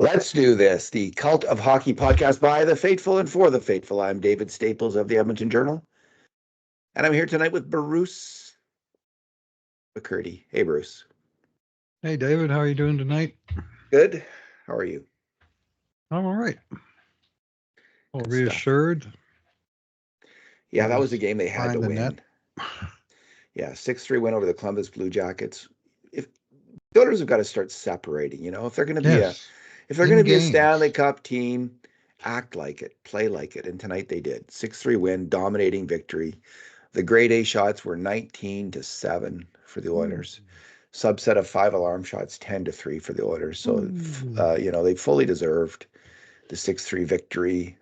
Let's do this. The Cult of Hockey podcast by the faithful and for the faithful. I'm David Staples of the Edmonton Journal. And I'm here tonight with Bruce McCurdy. Hey, Bruce. Hey, David. How are you doing tonight? Good. How are you? I'm all right. Well, reassured. Yeah, that was a game they had to win. Net. Yeah, 6-3 win over the Columbus Blue Jackets. If the Oilers have got to start separating, if they're going to be a Stanley Cup team, act like it, play like it. And tonight they did. 6-3 win, dominating victory. The grade A shots were 19-7 for the Oilers. Subset of 5 alarm shots, 10-3 for the Oilers. So, they fully deserved the 6-3 victory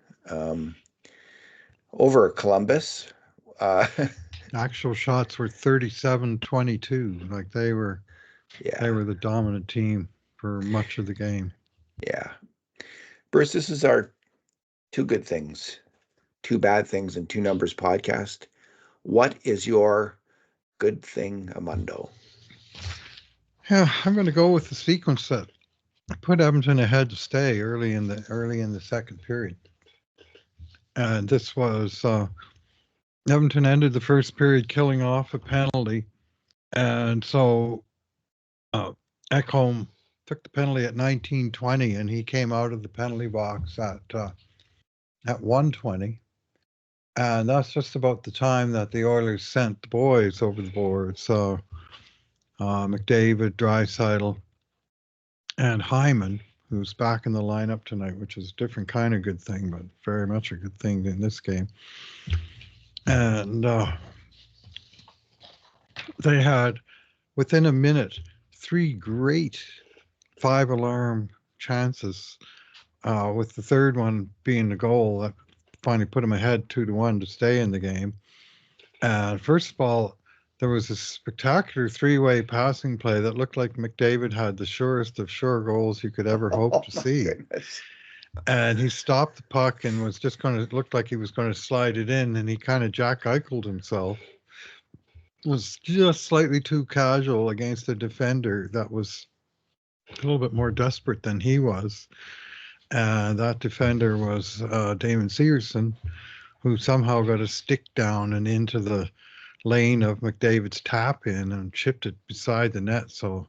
over Columbus. Actual shots were 37-22. Like they were the dominant team for much of the game. Yeah. Bruce, this is our 2 good things, 2 bad things, and 2 numbers podcast. What is your good thing, Amundo? Yeah, I'm going to go with the sequence that put Edmonton ahead to stay early in the second period. And this was Edmonton ended the first period killing off a penalty, and so Ekholm took the penalty at 19:20, and he came out of the penalty box at 1:20, and that's just about the time that the Oilers sent the boys over the board. So McDavid, Draisaitl, and Hyman, who's back in the lineup tonight, which is a different kind of good thing, but very much a good thing in this game. And they had, within a minute, 3 great 5-alarm chances, with the third one being the goal that finally put them ahead 2-1 to stay in the game. And first of all, there was a spectacular 3-way passing play that looked like McDavid had the surest of sure goals you could ever hope to see. Goodness. And he stopped the puck and was just looked like he was going to slide it in, and he kind of Jack Eichel'd himself. It was just slightly too casual against a defender that was a little bit more desperate than he was. And that defender was Damon Searson, who somehow got a stick down and into the lane of McDavid's tap in and chipped it beside the net. So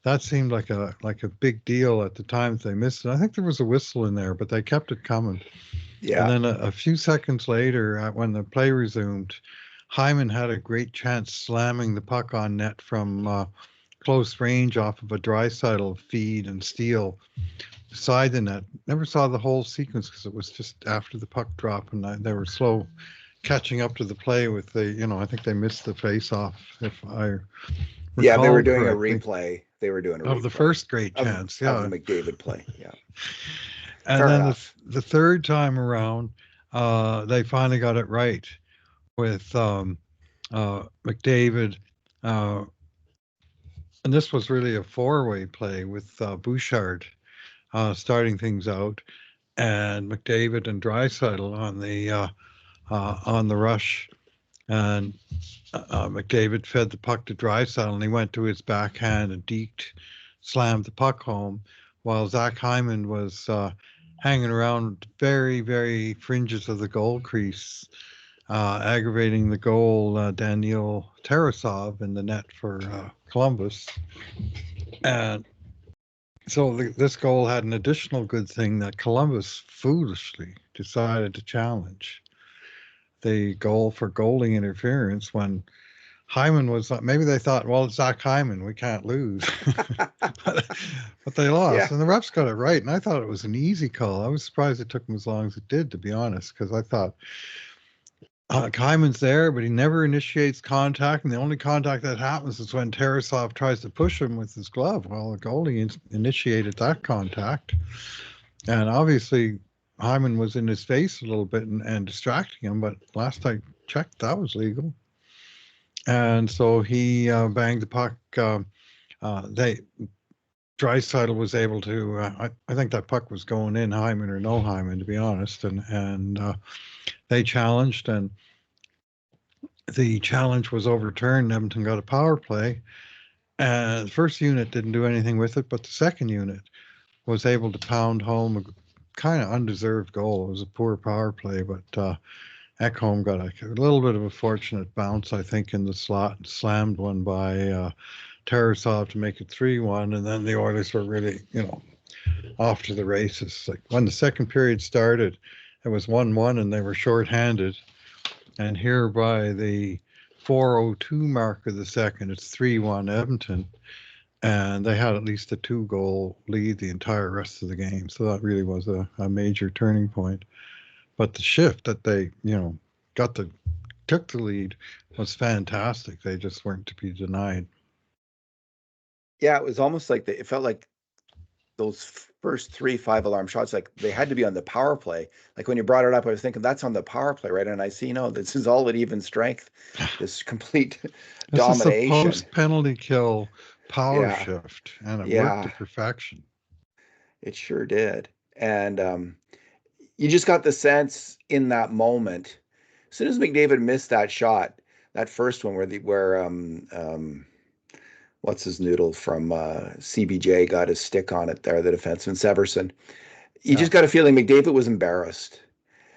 that seemed like a big deal at the time that they missed it. I think there was a whistle in there, but they kept it coming. Yeah. And then a few seconds later, when the play resumed, Hyman had a great chance slamming the puck on net from close range off of a Draisaitl feed and steal beside the net. Never saw the whole sequence because it was just after the puck drop, and they were slow catching up to the play with I think they missed the face-off, if I recall. Yeah, they were doing correctly. a replay. They were doing a replay of the first great chance, of the McDavid play. Yeah. And Fair then enough. the third time around, they finally got it right with McDavid, and this was really a 4-way play with Bouchard starting things out, and McDavid and Draisaitl on the rush, and McDavid fed the puck to Draisaitl, and he went to his backhand and slammed the puck home, while Zach Hyman was hanging around very, very fringes of the goal crease, aggravating the goal, Daniil Tarasov, in the net for Columbus. And so this goal had an additional good thing, that Columbus foolishly decided to challenge the goal for goalie interference when Hyman was, maybe they thought, well, it's Zach Hyman, we can't lose. but they lost. Yeah. And the refs got it right, and I thought it was an easy call. I was surprised it took them as long as it did, to be honest, because I thought Hyman's there, but he never initiates contact, and the only contact that happens is when Tarasov tries to push him with his glove. Well, the goalie initiated that contact, and obviously Hyman was in his face a little bit and distracting him, but last I checked, that was legal. And so he banged the puck. Draisaitl was able to, I think that puck was going in, Hyman or no Hyman, to be honest, and they challenged, and the challenge was overturned. Edmonton got a power play, and the first unit didn't do anything with it, but the second unit was able to pound home a kind of undeserved goal. It was a poor power play, but Ekholm got a little bit of a fortunate bounce, I think, in the slot, and slammed one by Tarasov to make it 3-1, and then the Oilers were really, off to the races. Like when the second period started, it was 1-1, and they were shorthanded. And here by the 4:02 mark of the second, it's 3-1 Edmonton, and they had at least a 2-goal lead the entire rest of the game. So that really was a major turning point. But the shift that they, took the lead was fantastic. They just weren't to be denied. Yeah, it was almost like it felt like those first 3 5-alarm shots, like they had to be on the power play. Like when you brought it up, I was thinking that's on the power play, right? And I see, no, this is all at even strength, this complete domination. This is a post-penalty kill power shift, and it worked to perfection. It sure did. And you just got the sense in that moment, as soon as McDavid missed that shot, that first one where what's his noodle from CBJ got his stick on it there, the defenseman Severson. You just got a feeling McDavid was embarrassed.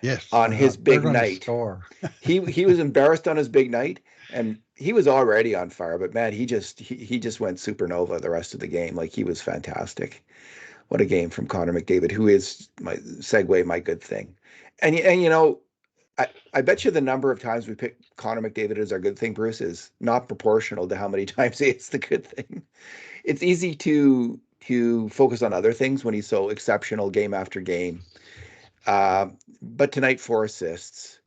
Yes, on his big night. he was embarrassed on his big night, and he was already on fire. But man, he just went supernova the rest of the game. Like, he was fantastic. What a game from Connor McDavid, who is my good thing. And I bet you the number of times we pick Connor McDavid as our good thing, Bruce, is not proportional to how many times it's the good thing. It's easy to focus on other things when he's so exceptional game after game. But tonight, 4 assists.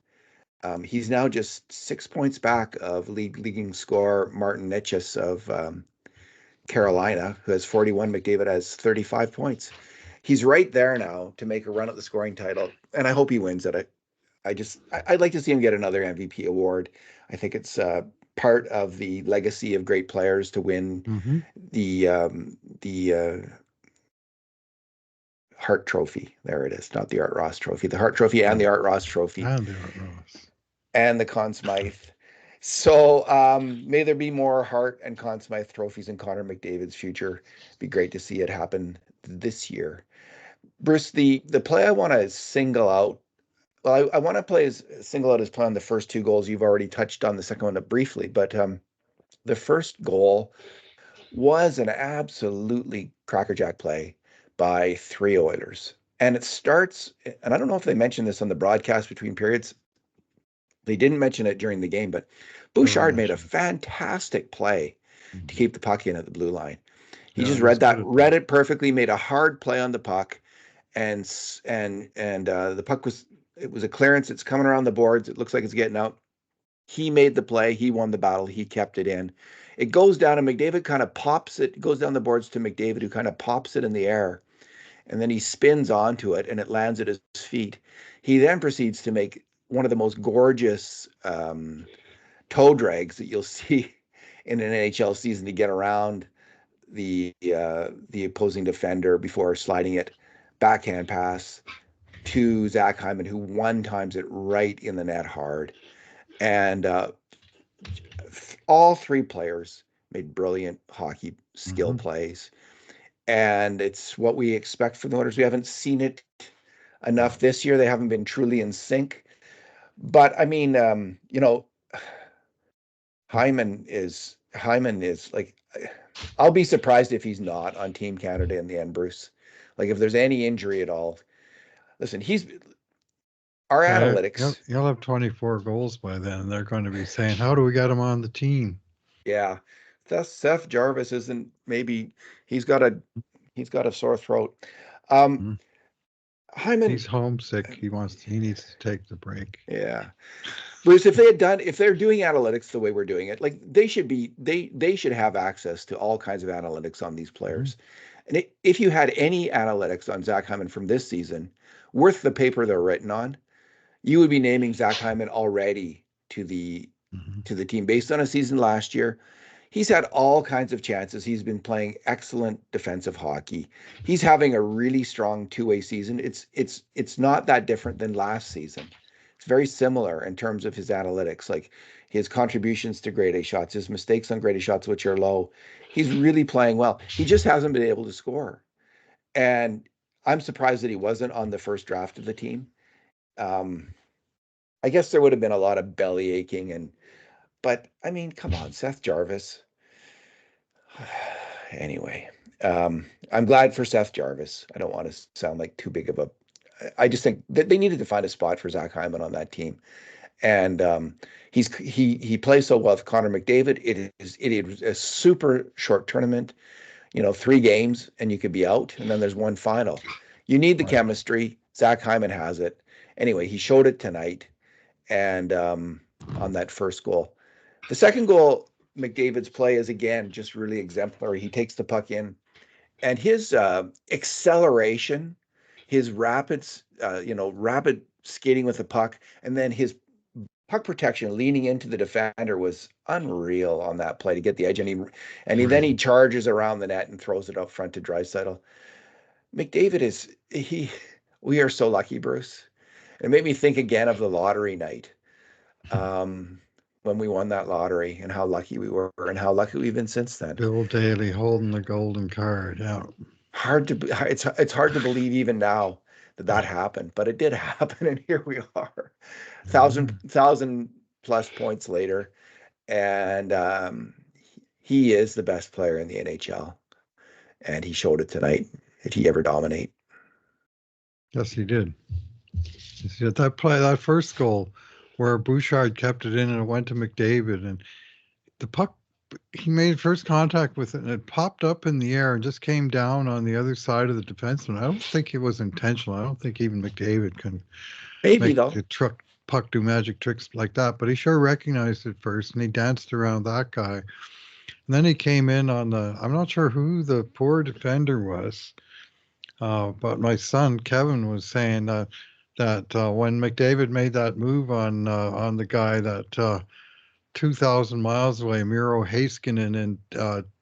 He's now just 6 points back of leading scorer Martin Necas of Carolina, who has 41. McDavid has 35 points. He's right there now to make a run at the scoring title, and I hope he wins it. I'd like to see him get another MVP award. I think it's part of the legacy of great players to win the Hart Trophy. There it is, not the Art Ross Trophy. The Hart Trophy and the Art Ross Trophy. And the Art Ross. And the Conn Smythe. So may there be more Hart and Conn Smythe trophies in Connor McDavid's future. It'd be great to see it happen this year. Bruce, the play I want to single out, well, I want to single out his play on the first 2 goals. You've already touched on the second one briefly, but the first goal was an absolutely crackerjack play by 3 Oilers. And it starts, and I don't know if they mentioned this on the broadcast between periods. They didn't mention it during the game, but Bouchard made a fantastic play to keep the puck in at the blue line. He just read it perfectly, made a hard play on the puck, and the puck was a clearance. It's coming around the boards. It looks like it's getting out. He made the play. He won the battle. He kept it in. It goes down, and McDavid kind of pops it. It goes down the boards to McDavid, who kind of pops it in the air, and then he spins onto it, and it lands at his feet. He then proceeds to make one of the most gorgeous toe drags that you'll see in an NHL season to get around the opposing defender before sliding it. Backhand pass to Zach Hyman, who one-times it right in the net hard. And all 3 players made brilliant hockey skill plays. And it's what we expect from the Oilers. We haven't seen it enough this year. They haven't been truly in sync. But I mean, Hyman is like, I'll be surprised if he's not on Team Canada in the end, Bruce. Like, if there's any injury at all, listen, our analytics. You'll have 24 goals by then, and they're going to be saying, "How do we get him on the team?" Yeah, Seth Jarvis isn't. Maybe he's got a sore throat. Hyman, he's homesick. He needs to take the break. Yeah, Bruce, if they're doing analytics the way we're doing it, like, they should have access to all kinds of analytics on these players. And if you had any analytics on Zach Hyman from this season worth the paper they're written on, you would be naming Zach Hyman already to the team based on a season last year. He's had all kinds of chances. He's been playing excellent defensive hockey. He's having a really strong 2-way season. It's not that different than last season. It's very similar in terms of his analytics, like his contributions to grade A shots, his mistakes on grade A shots, which are low. He's really playing well. He just hasn't been able to score. And I'm surprised that he wasn't on the first draft of the team. I guess there would have been a lot of belly aching, but I mean, come on, Seth Jarvis. Anyway, I'm glad for Seth Jarvis. I don't want to sound like too big of a. I just think that they needed to find a spot for Zach Hyman on that team, and he plays so well with Connor McDavid. It is a super short tournament, 3 games, and you could be out, and then there's one final. You need the chemistry. Zach Hyman has it. Anyway, he showed it tonight, and on that first goal. The second goal, McDavid's play is again just really exemplary. He takes the puck in, and his acceleration, his rapid skating with the puck, and then his puck protection leaning into the defender was unreal on that play to get the edge. Then he charges around the net and throws it up front to Draisaitl. McDavid we are so lucky, Bruce. It made me think again of the lottery night. When we won that lottery and how lucky we were and how lucky we've been since then. Bill Daly holding the golden card. Yeah. It's hard to believe even now that happened, but it did happen. And here we are 1,000 plus points later. And he is the best player in the NHL. And he showed it tonight. Did he ever dominate? Yes, he did. That first goal, where Bouchard kept it in and it went to McDavid, and the puck, he made first contact with it and it popped up in the air and just came down on the other side of the defenseman. I don't think it was intentional. I don't think even McDavid can make the puck do magic tricks like that, but he sure recognized it first and he danced around that guy. And then he came in on I'm not sure who the poor defender was, but my son Kevin was saying that when McDavid made that move on the guy that 2,000 miles away, Miro Heiskanen in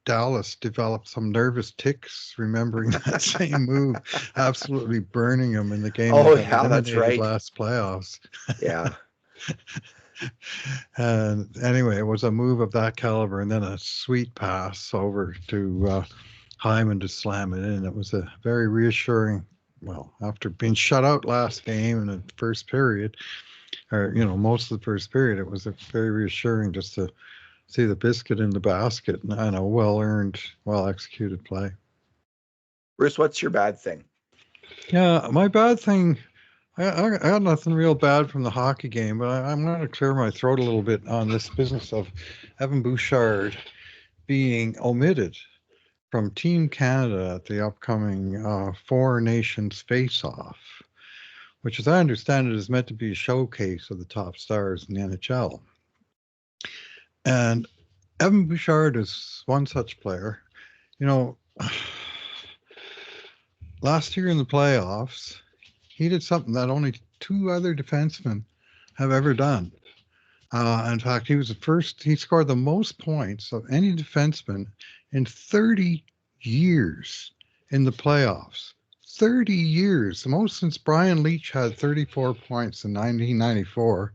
Dallas developed some nervous tics remembering that same move, absolutely burning him in the game. Oh, yeah, that's right. Last playoffs. Yeah. And anyway, it was a move of that caliber, and then a sweet pass over to Hyman to slam it in. It was a very reassuring. Well, after being shut out last game in the first period, or most of the first period, it was very reassuring just to see the biscuit in the basket and a well-earned, well-executed play. Bruce, what's your bad thing? Yeah, my bad thing, I got nothing real bad from the hockey game, but I'm going to clear my throat a little bit on this business of Evan Bouchard being omitted from Team Canada at the upcoming Four Nations face-off, which, as I understand it, is meant to be a showcase of the top stars in the NHL. And Evan Bouchard is one such player. Last year in the playoffs, he did something that only 2 other defensemen have ever done. In fact, he scored the most points of any defenseman in 30 years in the playoffs. 30 years, the most since Brian Leetch had 34 points in 1994,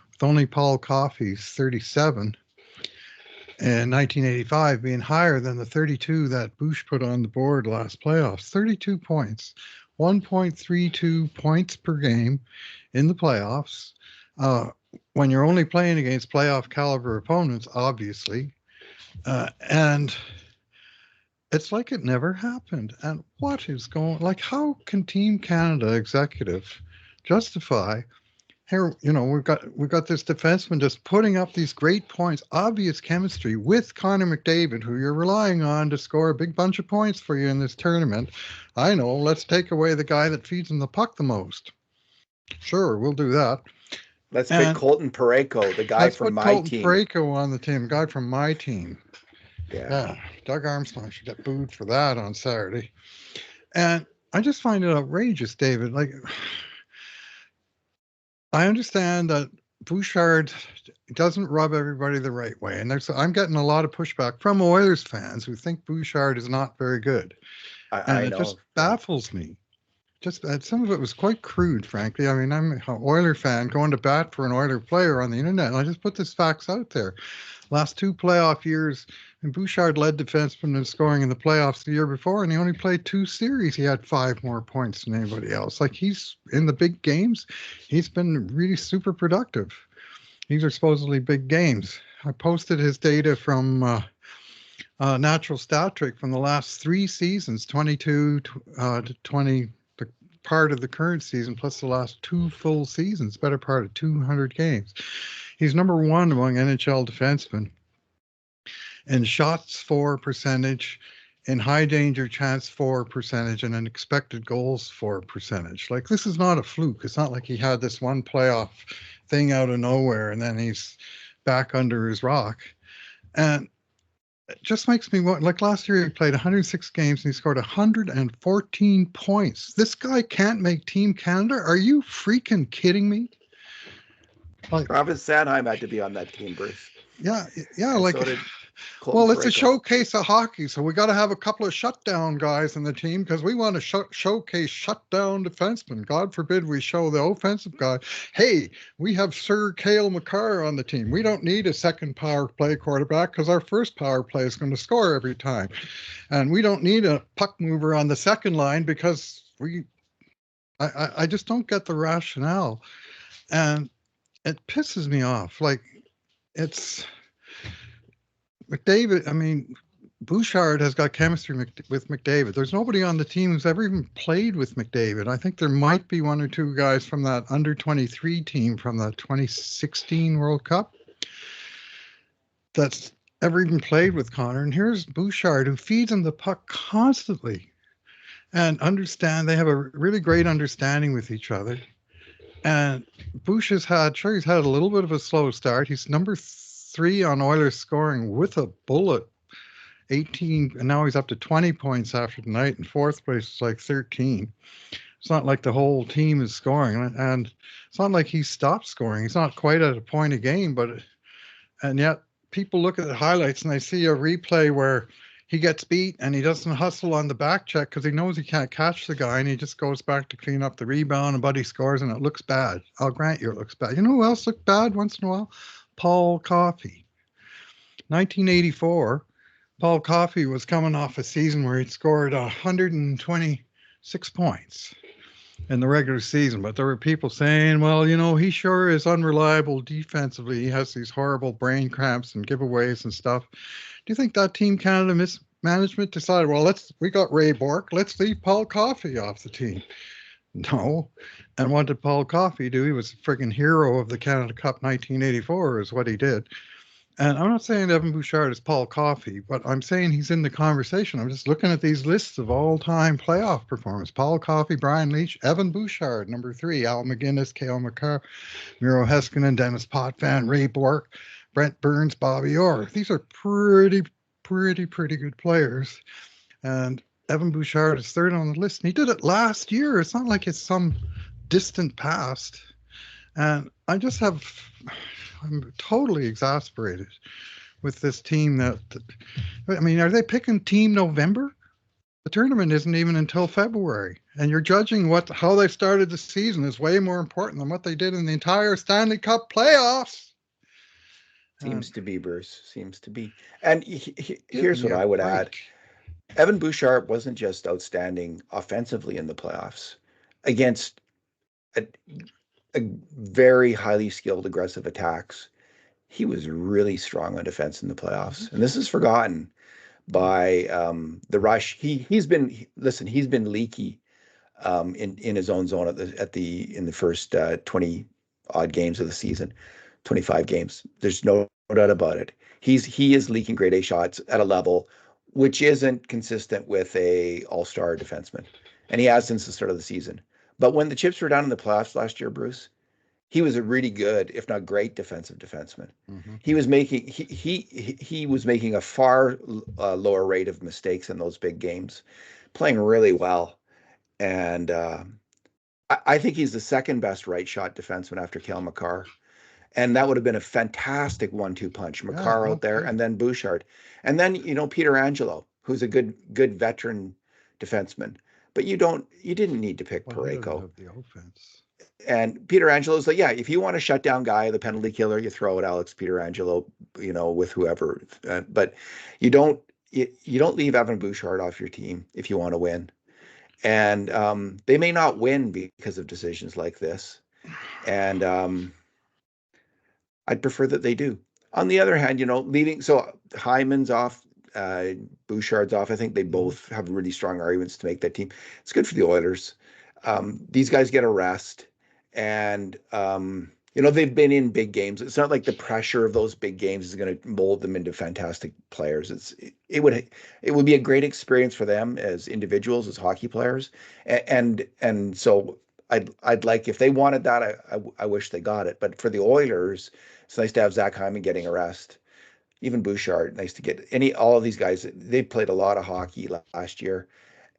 with only Paul Coffey's 37 in 1985 being higher than the 32 that Bush put on the board last playoffs. 32 points, 1.32 points per game in the playoffs. When you're only playing against playoff caliber opponents, obviously. And it's like it never happened. And what is how can Team Canada executive justify here, we've got this defenseman just putting up these great points, obvious chemistry with Connor McDavid, who you're relying on to score a big bunch of points for you in this tournament. I know, let's take away the guy that feeds him the puck the most. Sure, we'll do that. Let's put Colton Parayko, the guy from my Colton team. Parayko on the team, guy from my team. Yeah. Doug Armstrong should get booed for that on Saturday. And I just find it outrageous, David. I understand that Bouchard doesn't rub everybody the right way. And I'm getting a lot of pushback from Oilers fans who think Bouchard is not very good. It just baffles me. Some of it was quite crude, frankly. I mean, I'm an Oiler fan going to bat for an Oiler player on the internet, and I just put this facts out there. Last 2 playoff years, And Bouchard led defenseman in scoring in the playoffs the year before, and he only played 2 series. He had 5 more points than anybody else. Like, he's in the big games, he's been really super productive. These are supposedly big games. I posted his data from Natural Stat Trick from the last 3 seasons, 22 to 20, the part of the current season, plus the last 2 full seasons, better part of 200 games. He's number 1 among NHL defensemen in shots for percentage, in high danger chance for percentage, and in expected goals for percentage. Like, this is not a fluke. It's not like he had this one playoff thing out of nowhere and then he's back under his rock. And it just makes me want, like, last year he played 106 games and he scored 114 points. This guy can't make Team Canada? Are you freaking kidding me? Like, Travis Sanheim had to be on that team, Bruce. Yeah, and like, so well, it's a showcase of hockey, so we got to have a couple of shutdown guys in the team because we want to showcase shutdown defensemen. God forbid we show the offensive guy. Hey, we have Sir Cale Makar on the team. We don't need a second power play quarterback because our first power play is going to score every time, and we don't need a puck mover on the second line because I just don't get the rationale, and it pisses me off. Like, it's McDavid. I mean, Bouchard has got chemistry with McDavid. There's nobody on the team who's ever even played with McDavid. I think there might be 1 or 2 guys from that under 23 team from the 2016 World Cup that's ever even played with Connor. And here's Bouchard, who feeds him the puck constantly, and they have a really great understanding with each other. And Bush he's had a little bit of a slow start. He's number 3 on Oilers scoring with a bullet, 18, and now he's up to 20 points after tonight. In 4th place is like 13. It's not like the whole team is scoring, and it's not like he's stopped scoring. He's not quite at a point a game, and yet people look at the highlights and they see a replay where he gets beat and he doesn't hustle on the back check because he knows he can't catch the guy, and he just goes back to clean up the rebound, and Buddy scores, and it looks bad. I'll grant you it looks bad. You know who else looked bad once in a while? Paul Coffey. 1984, Paul Coffey was coming off a season where he'd scored 126 points in the regular season, but there were people saying, well, he sure is unreliable defensively. He has these horrible brain cramps and giveaways and stuff. Do you think that Team Canada management decided, well, we got Ray Bourque, let's leave Paul Coffey off the team? No. And what did Paul Coffey do? He was a friggin' hero of the Canada Cup 1984 is what he did. And I'm not saying Evan Bouchard is Paul Coffey, but I'm saying he's in the conversation. I'm just looking at these lists of all-time playoff performers. Paul Coffey, Brian Leetch, Evan Bouchard, number 3, Al McGinnis, Cale Makar, Miro Heiskanen, Dennis Potvin, Ray Bourque, Brent Burns, Bobby Orr. These are pretty good players. And Evan Bouchard is 3rd on the list. And he did it last year. It's not like it's some distant past. And I'm totally exasperated with this team are they picking Team November? The tournament isn't even until February. And you're judging how they started the season is way more important than what they did in the entire Stanley Cup playoffs. Seems to be, Bruce. Seems to be. And here's what I would add. Evan Bouchard wasn't just outstanding offensively in the playoffs against a very highly skilled, aggressive attacks. He was really strong on defense in the playoffs. And this is forgotten by the rush. He's been leaky in his own zone in the first 20 odd games of the season. 25 games. There's no doubt about it. He is leaking grade A shots at a level which isn't consistent with a all-star defenseman. And he has since the start of the season. But when the chips were down in the playoffs last year, Bruce, he was a really good, if not great, defensive defenseman. Mm-hmm. He was making a far lower rate of mistakes in those big games, playing really well. And I think he's the 2nd best right shot defenseman after Cale Makar. And that would have been a fantastic 1-2 punch. Makar out there, and then Bouchard. And then, Peter Angelo, who's a good veteran defenseman. But you didn't need to pick Parayko. The offense. and Pietrangelo like, yeah, if you want to shut down guy, the penalty killer, you throw it Alex Pietrangelo, with whoever. But you don't leave Evan Bouchard off your team if you want to win. And they may not win because of decisions like this. And I'd prefer that they do. On the other hand, leaving Hyman's off, Bouchard's off. I think they both have really strong arguments to make that team. It's good for the Oilers. These guys get a rest, and they've been in big games. It's not like the pressure of those big games is going to mold them into fantastic players. It would be a great experience for them as individuals, as hockey players, and so I'd like, if they wanted that, I wish they got it. But for the Oilers, it's nice to have Zach Hyman getting a rest. Even Bouchard, nice to get all of these guys. They played a lot of hockey last year,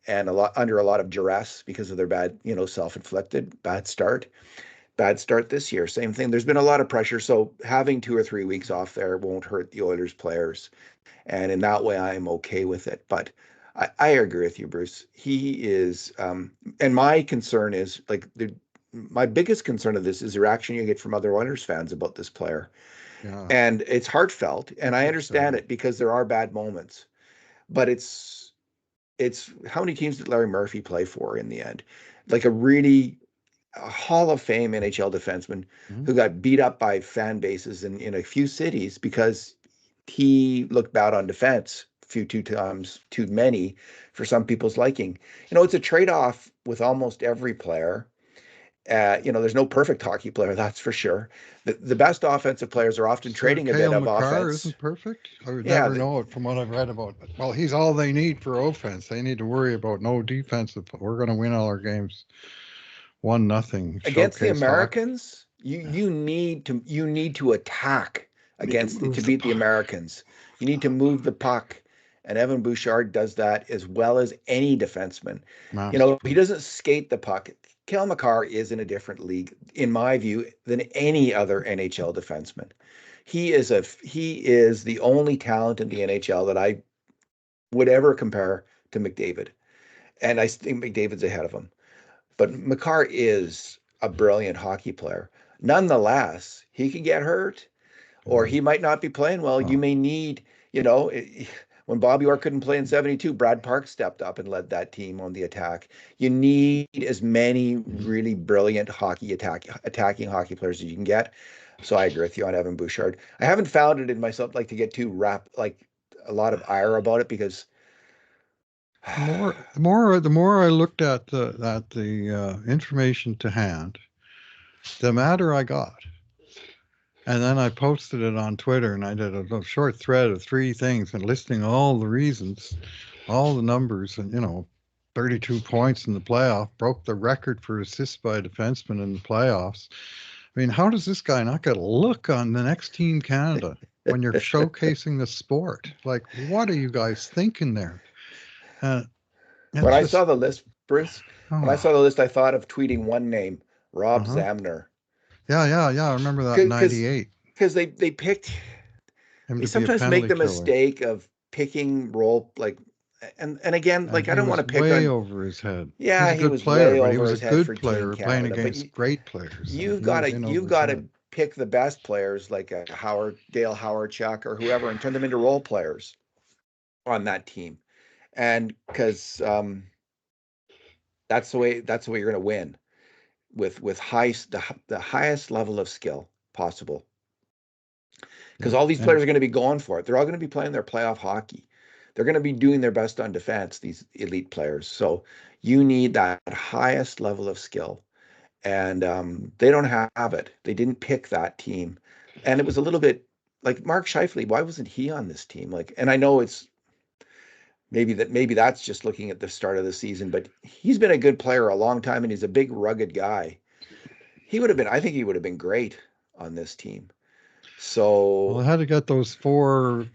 and under a lot of duress because of their bad, self-inflicted bad start this year. Same thing. There's been a lot of pressure, so having 2 or 3 weeks off there won't hurt the Oilers players, and in that way, I'm okay with it. But I agree with you, Bruce. He is, and my concern is my biggest concern of this is the reaction you get from other Oilers fans about this player. Yeah. And it's heartfelt, and I understand it because there are bad moments, but it's how many teams did Larry Murphy play for in the end? Like a Hall of Fame NHL defenseman who got beat up by fan bases in a few cities because he looked bad on defense too times too many for some people's liking. It's a trade-off with almost every player. There's no perfect hockey player, that's for sure. The best offensive players are often trading a bit of offense. Isn't perfect. I would never know it from what I've read about it. Well, he's all they need for offense. They need to worry about no defensive. We're going to win all our games 1-0 against the Americans. You need to attack to beat the Americans. You need to move the puck. And Evan Bouchard does that as well as any defenseman. He doesn't skate the puck. Cale Makar is in a different league, in my view, than any other NHL defenseman. He is the only talent in the NHL that I would ever compare to McDavid. And I think McDavid's ahead of him. But Makar is a brilliant hockey player. Nonetheless, he can get hurt, or he might not be playing well. You may need, when Bobby Orr couldn't play in 72, Brad Park stepped up and led that team on the attack. You need as many really brilliant attacking hockey players as you can get. So I agree with you on Evan Bouchard. I haven't found it in myself to get too a lot of ire about it, because the more I looked at the information to hand, the madder I got. And then I posted it on Twitter, and I did a short thread of 3 things and listing all the reasons, all the numbers, and 32 points in the playoff, broke the record for assists by a defenseman in the playoffs. I mean, how does this guy not get a look on the next Team Canada when you're showcasing the sport? Like, what are you guys thinking there? When I saw the list, Bruce, when I saw the list, I thought of tweeting one name, Rob Zamner. Yeah. I remember that in 98. Because they picked him. They sometimes make the mistake of picking role and again, I don't want to pick way over his head. Yeah, he was player, but he was a good player playing against great players. You've got to pick the best players like a Dale Howard-Chuck or whoever, and turn them into role players on that team, and because that's the way you're going to win. With the highest level of skill possible, because all these players are going to be going for it. They're all going to be playing their playoff hockey. They're going to be doing their best on defense, these elite players. So you need that highest level of skill, and they don't have it. They didn't pick that team, and it was a little bit like Mark Scheifele. Why wasn't he on this team? And I know it's maybe that's just looking at the start of the season, but he's been a good player a long time, and he's a big, rugged guy. I think he would have been great on this team. So I had to get those 4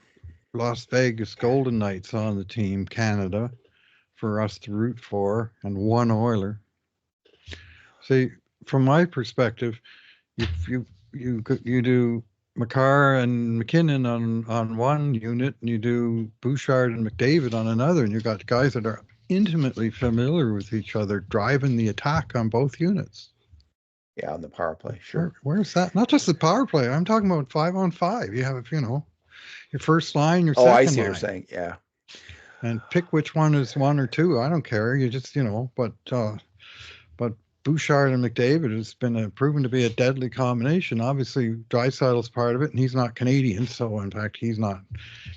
Las Vegas Golden Knights on the Team Canada for us to root for, and 1 Oiler. See, from my perspective, you do Makar and McKinnon on one unit, and you do Bouchard and McDavid on another, and you got guys that are intimately familiar with each other driving the attack on both units. Yeah, on the power play, sure. Where's that? Not just the power play. I'm talking about 5-on-5. You have, your first line, your Oh, I second see what you're line, saying. Yeah. and pick which one is one or two. I don't care. You just, but Bouchard and McDavid has been proven to be a deadly combination. Obviously, Draisaitl's part of it, and he's not Canadian. So, in fact, he's not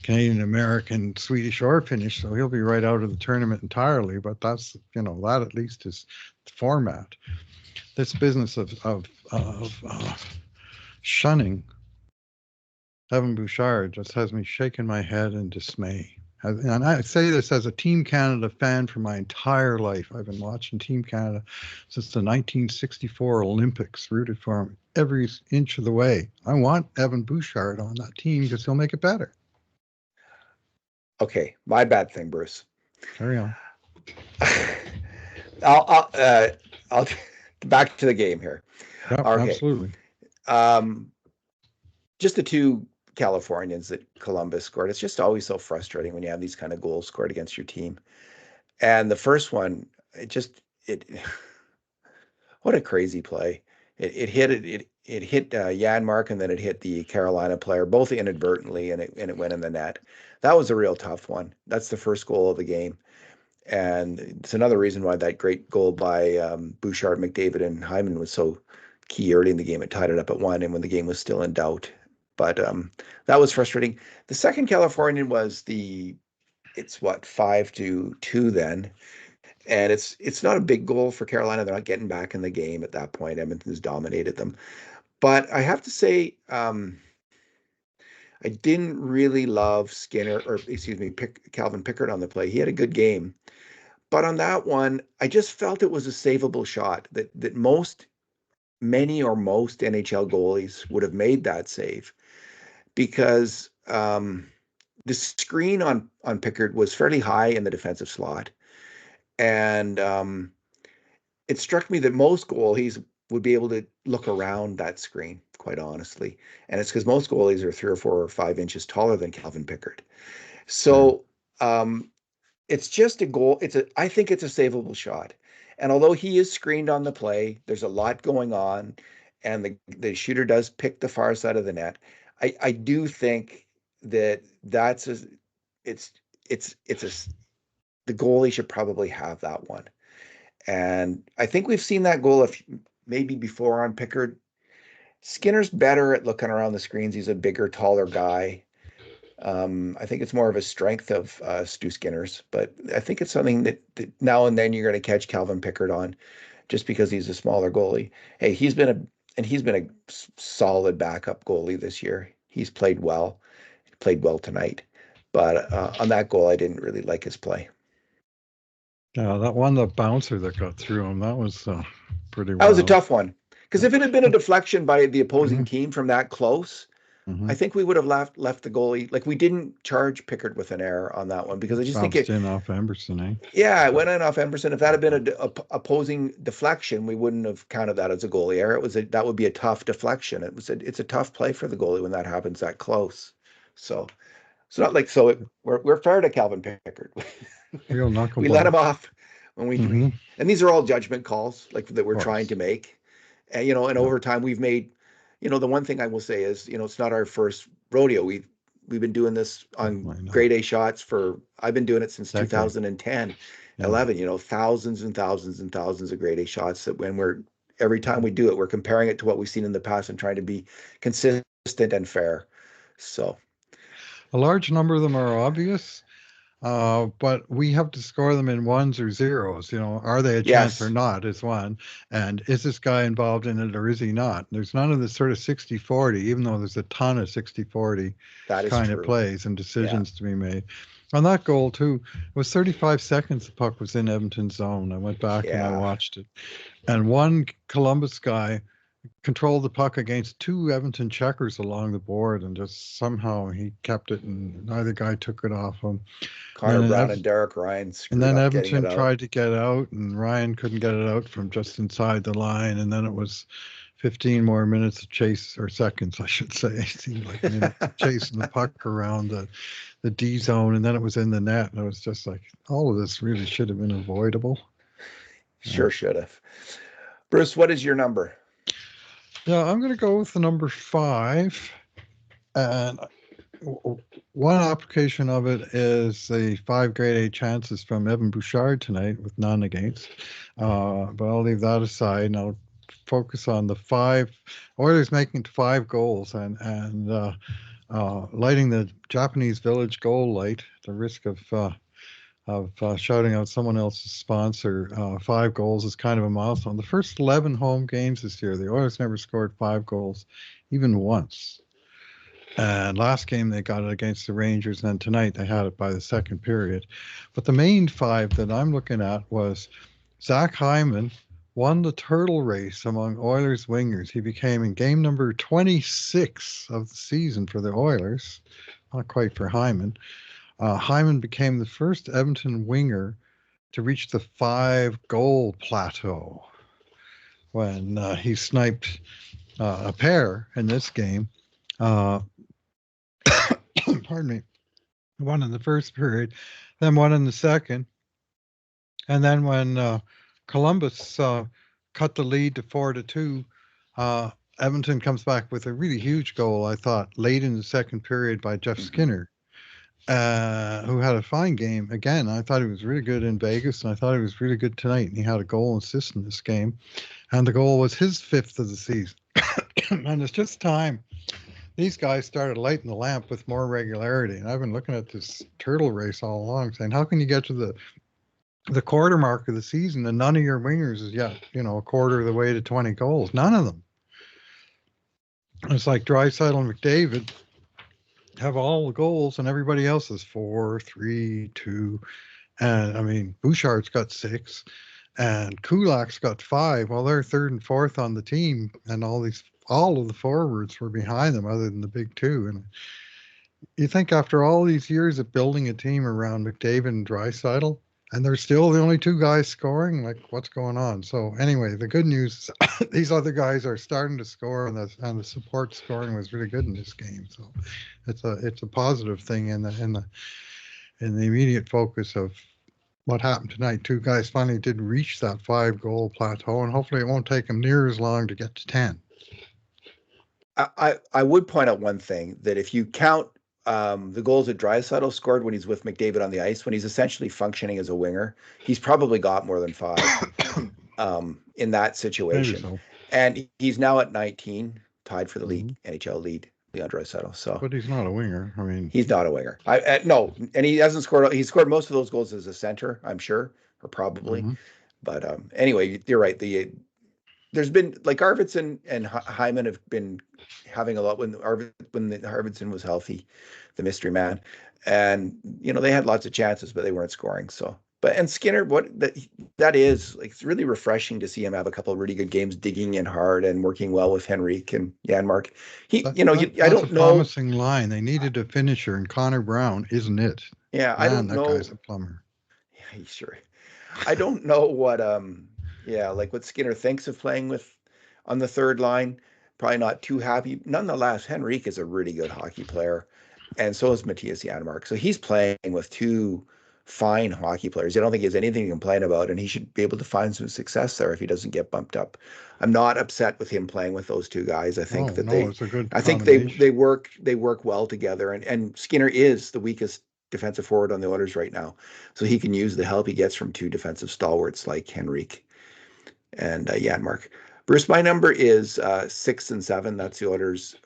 Canadian American, Swedish, or Finnish. So he'll be right out of the tournament entirely. But that's, that at least is the format. This business of shunning Evan Bouchard just has me shaking my head in dismay. And I say this as a Team Canada fan for my entire life. I've been watching Team Canada since the 1964 Olympics, rooted for him every inch of the way. I want Evan Bouchard on that team because he'll make it better. Okay, my bad thing, Bruce. Carry on. I'll back to the game here. Yep, okay. Absolutely. Just the two Californians that Columbus scored. It's just always so frustrating when you have these kind of goals scored against your team. And the first one, what a crazy play. It hit Janmark, and then it hit the Carolina player, both inadvertently, and it went in the net. That was a real tough one. That's the first goal of the game. And it's another reason why that great goal by Bouchard, McDavid, and Hyman was so key early in the game. It tied it up at 1, and when the game was still in doubt. But that was frustrating. The second Californian was it's 5-2 then. And it's not a big goal for Carolina. They're not getting back in the game at that point. Edmonton's dominated them. But I have to say, I didn't really love Calvin Pickard on the play. He had a good game. But on that one, I just felt it was a savable shot that many or most NHL goalies would have made that save, because the screen on Pickard was fairly high in the defensive slot. And it struck me that most goalies would be able to look around that screen, quite honestly. And it's because most goalies are 3 or 4 or 5 inches taller than Calvin Pickard. So it's just a goal. I think it's a savable shot. And although he is screened on the play, there's a lot going on, and the shooter does pick the far side of the net. I do think that the goalie should probably have that one. And I think we've seen that goal maybe before on Pickard. Skinner's better at looking around the screens. He's a bigger, taller guy. I think it's more of a strength of Stu Skinner's, but I think it's something that now and then you're going to catch Calvin Pickard on, just because he's a smaller goalie. Hey, he's been a solid backup goalie this year. He's played well. He played well tonight. But on that goal, I didn't really like his play. Yeah, the bouncer that got through him, that was pretty wild. That was a tough one. Because if it had been a deflection by the opposing team from that close, I think we would have left the goalie. Like, we didn't charge Pickard with an error on that one, because I just think it in off Emberson, eh? Yeah, it went in off Emberson. If that had been a opposing deflection, we wouldn't have counted that as a goalie error. That would be a tough deflection. It's a tough play for the goalie when that happens that close. So it's not like we're fair to Calvin Pickard. We let him off when we and these are all judgment calls that we're trying to make. And in overtime we've made. The one thing I will say is, it's not our first rodeo. We've been doing this on grade A shots I've been doing it since 2010, 11, thousands and thousands and thousands of grade A shots that every time we do it, we're comparing it to what we've seen in the past and trying to be consistent and fair. So a large number of them are obvious. But we have to score them in ones or zeros. Are they a chance or not is one. And is this guy involved in it or is he not? There's none of this sort of 60-40, even though there's a ton of 60-40 kind of plays and decisions to be made. On that goal, too, it was 35 seconds the puck was in Edmonton's zone. I went back and I watched it. And one Columbus guy controlled the puck against 2 Edmonton checkers along the board, and just somehow he kept it, and neither guy took it off him. Connor Brown and Derek Ryan and then Edmonton tried to get out, and Ryan couldn't get it out from just inside the line, and then it was 15 more minutes of chase, or seconds, I should say. It seemed like minutes chasing the puck around the D zone, and then it was in the net, and it was just like, all of this really should have been avoidable. Sure should have. Bruce, what is your number? Yeah, I'm going to go with the number 5. And one application of it is the 5 grade A chances from Evan Bouchard tonight with none against. But I'll leave that aside and I'll focus on the 5 Oilers making 5 goals and lighting the Japanese Village goal light at the risk of shouting out someone else's sponsor. 5 goals is kind of a milestone. The first 11 home games this year, the Oilers never scored 5 goals, even once. And last game they got it against the Rangers, and then tonight they had it by the second period. But the main 5 that I'm looking at was Zach Hyman won the turtle race among Oilers wingers. He became in game number 26 of the season for the Oilers, not quite for Hyman. Hyman became the first Edmonton winger to reach the 5-goal plateau when he sniped a pair in this game. Pardon me. One in the first period, then one in the second. And then when Columbus cut the lead to 4-2, Edmonton comes back with a really huge goal, I thought, late in the second period by Jeff Skinner, who had a fine game. Again, I thought he was really good in Vegas, and I thought he was really good tonight, and he had a goal and assist in this game. And the goal was his 5th of the season. And it's just time these guys started lighting the lamp with more regularity. And I've been looking at this turtle race all along saying, how can you get to the quarter mark of the season and none of your wingers is yet, a quarter of the way to 20 goals? None of them. It's like Draisaitl and McDavid have all the goals and everybody else is 4, 3, 2. And I mean, Bouchard's got 6 and Kulak's got 5. Well, they're 3rd and 4th on the team, and all of the forwards were behind them other than the big 2. And you think after all these years of building a team around McDavid and Draisaitl, and they're still the only 2 guys scoring, like, what's going on? So anyway, the good news is these other guys are starting to score, and the support scoring was really good in this game. So it's a positive thing in the immediate focus of what happened tonight. 2 guys finally did reach that 5-goal plateau, and hopefully it won't take them near as long to get to 10. I would point out one thing, that if you count the goals that Draisaitl scored when he's with McDavid on the ice, when he's essentially functioning as a winger, he's probably got more than 5 in that situation. So. And he's now at 19, tied for the league NHL lead, Leon Draisaitl. So, but he's not a winger. I mean, he's not a winger. No, and he hasn't scored. He scored most of those goals as a center, I'm sure, or probably. But anyway, you're right. There's been, like, Arvidsson and Hyman have been having a lot when Arvidsson was healthy, the mystery man, and they had lots of chances, but they weren't scoring. So, and Skinner, that is, like, it's really refreshing to see him have a couple of really good games, digging in hard and working well with Henrique and Janmark. I don't know. Promising line. They needed a finisher, and Connor Brown isn't it? Yeah, I don't know. That guy's a plumber. Yeah, sure. I don't know what like what Skinner thinks of playing with on the third line. Probably not too happy. Nonetheless, Henrique is a really good hockey player, and so is Matthias Janmark. So he's playing with 2 fine hockey players. I don't think he has anything to complain about, and he should be able to find some success there if he doesn't get bumped up. I'm not upset with him playing with those 2 guys. I think it's a good. I think they work well together, and Skinner is the weakest defensive forward on the Oilers right now, so he can use the help he gets from 2 defensive stalwarts like Henrique and Janmark. Bruce, my number is 6 and 7. That's the Oilers.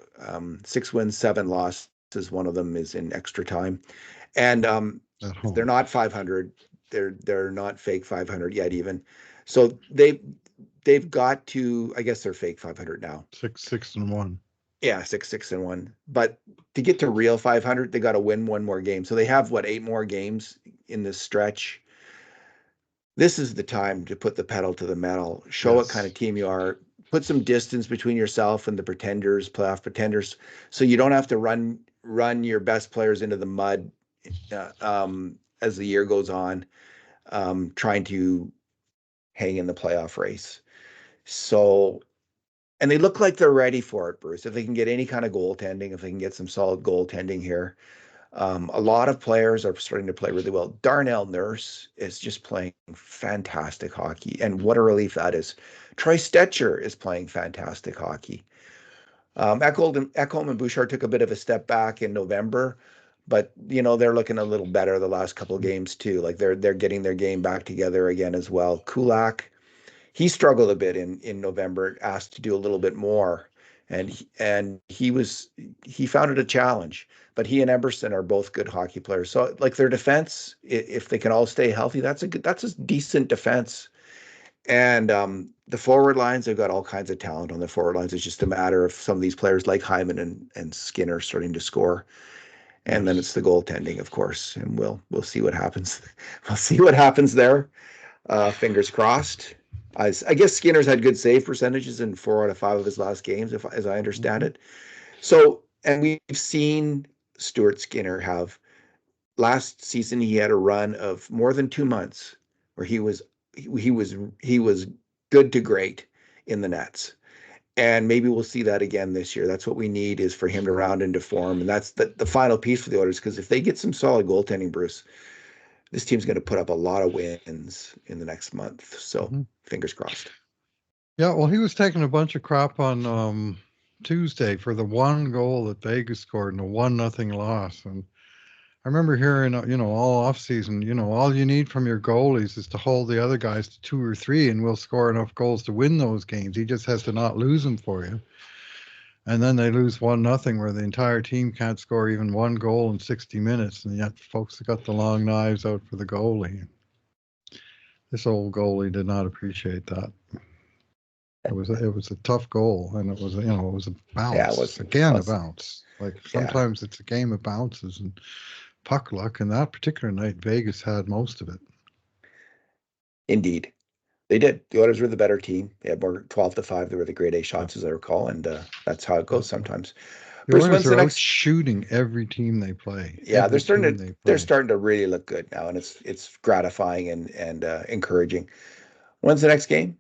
6 wins, 7 losses. One of them is in extra time, and they're not 500. They're not fake 500 yet, even. So they've got to. I guess they're fake 500 now. 6 and 1. Yeah, 6 and 1. But to get to real 500, they got to win 1 more game. So they have 8 more games in this stretch. This is the time to put the pedal to the metal, show what kind of team you are, put some distance between yourself and the pretenders, playoff pretenders, so you don't have to run your best players into the mud as the year goes on, trying to hang in the playoff race. So, and they look like they're ready for it, Bruce. If they can get any kind of goaltending, if they can get some solid goaltending here, A lot of players are starting to play really well. Darnell Nurse is just playing fantastic hockey, and what a relief that is. Troy Stetcher is playing fantastic hockey. Ekholm and Bouchard took a bit of a step back in November, but they're looking a little better the last couple of games too. Like they're getting their game back together again as well. Kulak, he struggled a bit in November, asked to do a little bit more, and he found it a challenge. But he and Emerson are both good hockey players. So like their defense, if they can all stay healthy, that's a decent defense. And the forward lines, they've got all kinds of talent on the forward lines. It's just a matter of some of these players like Hyman and Skinner starting to score. And then it's the goaltending, of course, and we'll see what happens. We'll see what happens there. Fingers crossed. I guess Skinner's had good save percentages in 4 out of 5 of his last games, as I understand it. So, and we've seen Stuart Skinner have, last season he had a run of more than 2 months where he was good to great in the nets. And maybe we'll see that again this year. That's what we need, is for him to round into form. And that's the final piece for the Oilers, because if they get some solid goaltending, Bruce, this team's going to put up a lot of wins in the next month. So fingers crossed. Yeah, well, he was taking a bunch of crap on Tuesday for the one goal that Vegas scored in a 1-0 loss. And I remember hearing, all off season, all you need from your goalies is to hold the other guys to 2 or 3, and we'll score enough goals to win those games. He just has to not lose them for you. And then they lose 1-0, where the entire team can't score even one goal in 60 minutes, and yet folks have got the long knives out for the goalie. This old goalie did not appreciate that. It was a tough goal, and it was a bounce. Yeah, it was a bounce. Like sometimes it's a game of bounces and puck luck, and that particular night Vegas had most of it. Indeed. They did. The Oilers were the better team. They had more 12-5. They were the grade A shots, as I recall, and that's how it goes sometimes. The Oilers are out shooting every team they play. Yeah, they're starting to really look good now, and it's gratifying and encouraging. When's the next game?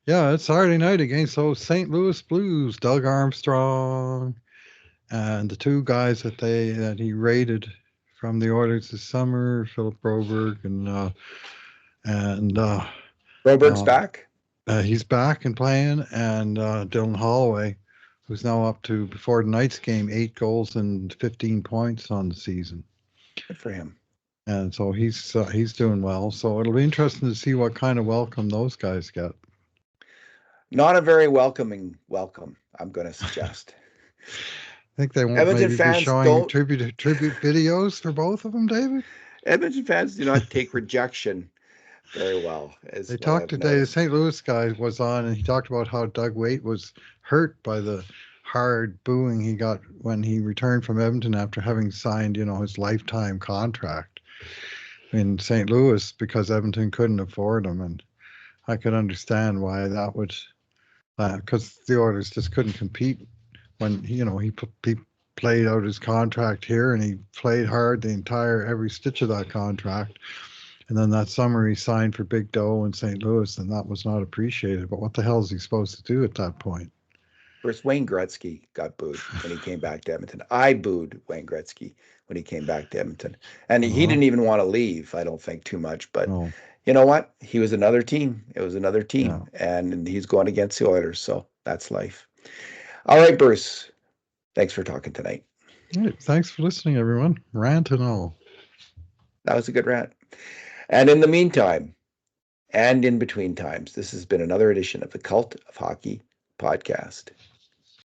Yeah, it's Saturday night against those St. Louis Blues. Doug Armstrong and the 2 guys that he rated from the Oilers this summer, Philip Broberg and Broberg's back. He's back and playing, and Dylan Holloway, who's now up to, before tonight's game, 8 goals and 15 points on the season. Good for him. And so he's doing well. So it'll be interesting to see what kind of welcome those guys get. Not a very welcoming welcome, I'm going to suggest. I think they won't Edmonton maybe be showing tribute videos for both of them, David. Edmonton fans do not take rejection very well. They talked today, the St. Louis guy was on, and he talked about how Doug Weight was hurt by the hard booing he got when he returned from Edmonton after having signed, his lifetime contract in St. Louis, because Edmonton couldn't afford him. And I could understand why that would, because the Oilers just couldn't compete when, he played out his contract here, and he played hard every stitch of that contract. And then that summer he signed for big dough in St. Louis, and that was not appreciated. But what the hell is he supposed to do at that point? First, Wayne Gretzky got booed when he came back to Edmonton. I booed Wayne Gretzky when he came back to Edmonton. And he didn't even want to leave, I don't think, too much. But you know what? He was another team. It was another team. Yeah. And he's going against the Oilers, so that's life. All right, Bruce. Thanks for talking tonight. All right, thanks for listening, everyone. Rant and all. That was a good rant. And in the meantime, and in between times, this has been another edition of the Cult of Hockey podcast.